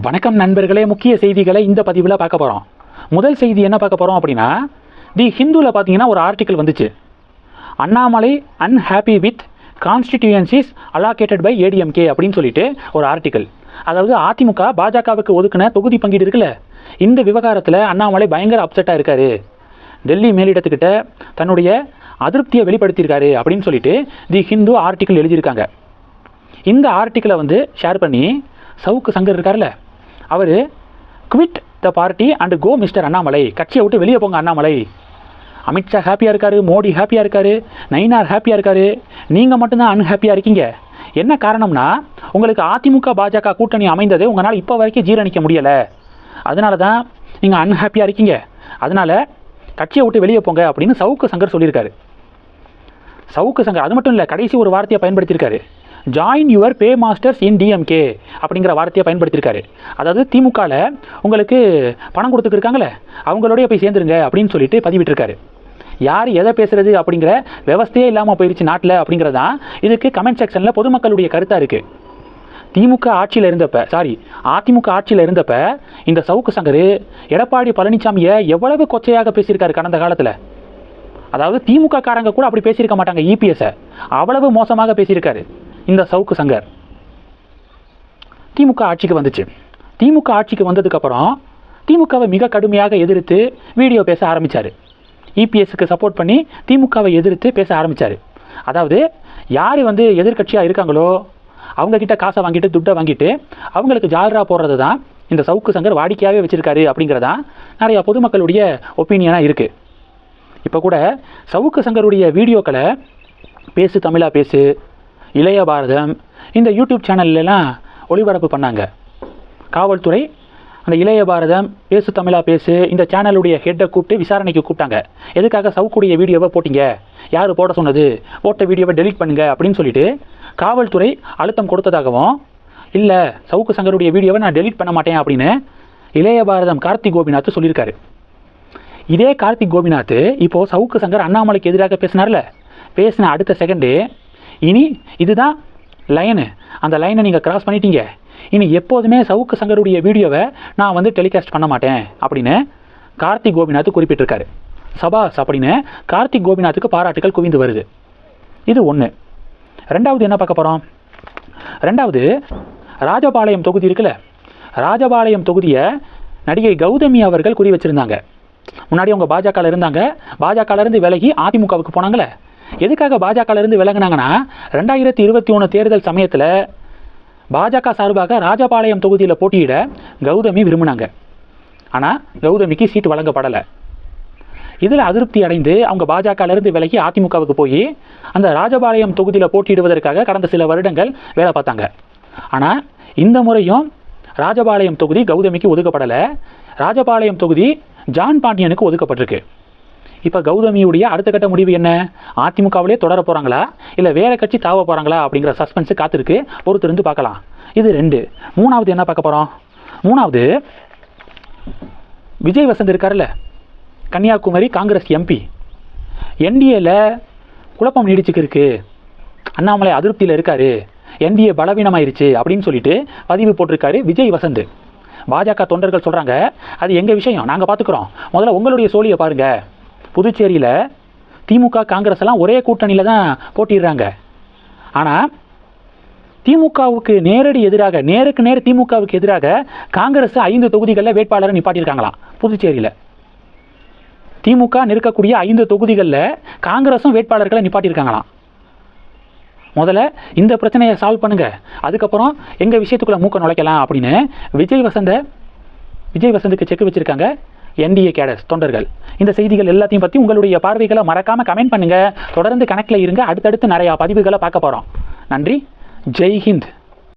வணக்கம் நண்பர்களே, முக்கிய செய்திகளை இந்த பதிவில் பார்க்க போகிறோம். முதல் செய்தி என்ன பார்க்க போகிறோம் அப்படின்னா, தி ஹிந்துவில் பார்த்தீங்கன்னா ஒரு ஆர்டிக்கல் வந்துச்சு. Annamalai unhappy with constituencies allocated by ADMK அப்படின்னு சொல்லிட்டு ஒரு ஆர்டிக்கல். அதாவது அதிமுக பாஜகவுக்கு ஒதுக்கின தொகுதி பங்கீடு இருக்குல்ல, இந்த விவகாரத்தில் அண்ணாமலை பயங்கர அப்செட்டாக இருக்காரு, டெல்லி மேலிடத்துக்கிட்ட தன்னுடைய அதிருப்தியை வெளிப்படுத்தியிருக்காரு அப்படின்னு சொல்லிட்டு தி ஹிந்து ஆர்டிக்கல் எழுதியிருக்காங்க. இந்த ஆர்டிக்கலை ஷேர் பண்ணி சவுக்கு சங்கர் இருக்கார்ல, அவர் quit the party and go mister Annamalai, கட்சியை விட்டு வெளியே போங்க அண்ணாமலை. அமித்ஷா ஹாப்பியாக இருக்கார், மோடி ஹாப்பியாக இருக்கார், நயினார் ஹாப்பியாக இருக்கார், நீங்கள் மட்டும்தான் அன்ஹாப்பியாக இருக்கீங்க. என்ன காரணம்னா, உங்களுக்கு அதிமுக பாஜக கூட்டணி அமைந்தது உங்களால் இப்போ வரைக்கும் ஜீரணிக்க முடியலை, அதனால தான் நீங்கள் அன்ஹாப்பியாக இருக்கீங்க, அதனால் கட்சியை விட்டு வெளியே போங்க அப்படின்னு சவுக்கு சங்கர் சொல்லியிருக்காரு. சவுக்கு சங்கர் அது மட்டும் இல்லை, கடைசி ஒரு வார்த்தையை பயன்படுத்தியிருக்காரு, join your paymasters in DMK அப்படிங்கிற வார்த்தையை பயன்படுத்தியிருக்காரு. அதாவது திமுகவில் உங்களுக்கு பணம் கொடுத்துருக்காங்களே அவங்களோடய போய் சேர்ந்துருங்க அப்படின்னு சொல்லிட்டு பதிவிட்டிருக்காரு. யார் எதை பேசுகிறது அப்படிங்கிற விவஸ்தையே இல்லாமல் போயிடுச்சு நாட்டில் அப்படிங்கிறதான் இதுக்கு கமெண்ட் செக்ஷனில் பொதுமக்களுடைய கருத்தாக இருக்குது. அதிமுக ஆட்சியில் இருந்தப்ப இந்த சவுக்கு சங்கர் எடப்பாடி பழனிசாமியை எவ்வளவு கொச்சையாக பேசியிருக்காரு கடந்த காலத்தில். அதாவது திமுக காரங்க கூட அப்படி பேசியிருக்க மாட்டாங்க, இபிஎஸ்ஸை அவ்வளவு மோசமாக பேசியிருக்காரு இந்த சவுக்கு சங்கர். திமுக ஆட்சிக்கு வந்துச்சு. திமுக ஆட்சிக்கு வந்ததுக்கப்புறம் திமுகவை மிக கடுமையாக எதிர்த்து வீடியோ பேச ஆரம்பித்தார். இபிஎஸ்க்கு சப்போர்ட் பண்ணி திமுகவை எதிர்த்து பேச ஆரம்பித்தார். அதாவது யார் எதிர்கட்சியாக இருக்காங்களோ அவங்கக்கிட்ட காசை வாங்கிட்டு துட்டை வாங்கிட்டு அவங்களுக்கு ஜால்ரா போடுறது தான் இந்த சவுக்கு சங்கர் வாடிக்கையாகவே வச்சுருக்காரு அப்படிங்கிறதான் நிறையா பொதுமக்களுடைய ஒப்பீனியனாக இருக்குது. இப்போ கூட சவுக்கு சங்கருடைய வீடியோக்களை பேசு தமிழா பேசு, இளைய பாரதம் இந்த யூடியூப் சேனல்லாம் ஒளிபரப்பு பண்ணாங்க. காவல்துறை அந்த இளைய பாரதம் பேசு தமிழா பேசு இந்த சேனலுடைய ஹெட்டை கூப்பிட்டு விசாரணைக்கு கூப்பிட்டாங்க. எதுக்காக சவுக்குடைய வீடியோவை போட்டிங்க, யார் போட சொன்னது, போட்ட வீடியோவை டெலீட் பண்ணுங்க அப்படின்னு சொல்லிட்டு காவல்துறை அழுத்தம் கொடுத்ததாகவும், இல்லை சவுக்கு சங்கருடைய வீடியோவை நான் டெலீட் பண்ண மாட்டேன் அப்படின்னு இளைய பாரதம் கார்த்திக் கோபிநாத் சொல்லியிருக்காரு. இதே கார்த்திக் கோபிநாத் இப்போது சவுக்கு சங்கர் அண்ணாமலைக்கு எதிராக பேசினார்ல, பேசின அடுத்த செகண்டு இனி இதுதான் லைனு, அந்த லைனை நீங்கள் கிராஸ் பண்ணிட்டீங்க, இனி எப்போதுமே சவுக்கு சங்கருடைய வீடியோவை நான் டெலிகாஸ்ட் பண்ண மாட்டேன் அப்படின்னு கார்த்திக் கோபிநாத் குறிப்பிட்டிருக்காரு. சபாஸ் அப்படின்னு கார்த்திக் கோபிநாத்துக்கு பாராட்டுகள் குவிந்து வருது. இது ஒன்று. ரெண்டாவது என்ன பார்க்க போகிறோம், ரெண்டாவது ராஜபாளையம் தொகுதி இருக்குல்ல, ராஜபாளையம் தொகுதியை நடிகை கௌதமி அவர்கள் குறி வச்சுருந்தாங்க. முன்னாடி அவங்க பாஜகவில் இருந்தாங்க, பாஜகவிலேருந்து விலகி அதிமுகவுக்கு போனாங்களே. எதுக்காக பாஜகவிலேருந்து விலகினாங்கன்னா, 2021 தேர்தல் சமயத்தில் பாஜக சார்பாக ராஜபாளையம் தொகுதியில் போட்டியிட கௌதமி விரும்பினாங்க. ஆனால் கௌதமிக்கு சீட்டு வழங்கப்படலை. இதில் அதிருப்தி அடைந்து அவங்க பாஜகவிலேருந்து விலகி அதிமுகவுக்கு போய் அந்த ராஜபாளையம் தொகுதியில் போட்டியிடுவதற்காக கடந்த சில வருடங்கள் வேலை பார்த்தாங்க. ஆனால் இந்த முறையும் ராஜபாளையம் தொகுதி கௌதமிக்கு ஒதுக்கப்படலை. ராஜபாளையம் தொகுதி ஜான் பாண்டியனுக்கு ஒதுக்கப்பட்டிருக்கு. இப்போ கௌதமியுடைய அடுத்த கட்ட முடிவு என்ன, அதிமுகவிலே தொடர போகிறாங்களா இல்லை வேறு கட்சி தாவ போகிறாங்களா அப்படிங்கிற சஸ்பென்ஸு காத்திருக்கு, பொறுத்திருந்து பார்க்கலாம். இது ரெண்டு. மூணாவது என்ன பார்க்க போகிறோம், மூணாவது விஜய் வசந்த் இருக்கார்ல, கன்னியாகுமரி காங்கிரஸ் எம்பி, என்டிஏல குழப்பம் நீடிச்சுக்கு இருக்கு, அண்ணாமலை அதிருப்தியில் இருக்காரு, என்டிஏ பலவீனமாயிருச்சு அப்படின்னு சொல்லிட்டு பதிவு போட்டிருக்காரு விஜய் வசந்த். பாஜக தொண்டர்கள் சொல்கிறாங்க, அது எங்கள் விஷயம், நாங்கள் பார்த்துக்குறோம், முதல்ல உங்களுடைய சோழியை பாருங்கள். புதுச்சேரியில் திமுக காங்கிரஸ் எல்லாம் ஒரே கூட்டணியில் தான் போட்டிடுறாங்க. ஆனால் திமுகவுக்கு நேருக்கு நேர் திமுகவுக்கு எதிராக காங்கிரஸ் 5 தொகுதிகளில் வேட்பாளரை நிப்பாட்டியிருக்காங்களாம். புதுச்சேரியில் திமுக நிற்கக்கூடிய 5 தொகுதிகளில் காங்கிரஸும் வேட்பாளர்களை நிப்பாட்டியிருக்காங்களாம். முதல்ல இந்த பிரச்சனையை சால்வ் பண்ணுங்கள், அதுக்கப்புறம் எங்கள் விஷயத்துக்குள்ளே மூக்க நுழைக்கலாம் அப்படின்னு விஜய் வசந்துக்கு செக் வச்சுருக்காங்க என்டிஏ கேடர்ஸ் தொண்டர்கள். இந்த செய்திகள் எல்லாத்தையும் பற்றி உங்களுடைய பார்வைகளை மறக்காமல் கமெண்ட் பண்ணுங்கள். தொடர்ந்து கணக்கில் இருங்க, அடுத்தடுத்து நிறையா பதிவுகளை பார்க்க போகிறோம். நன்றி. ஜெய் ஹிந்த்.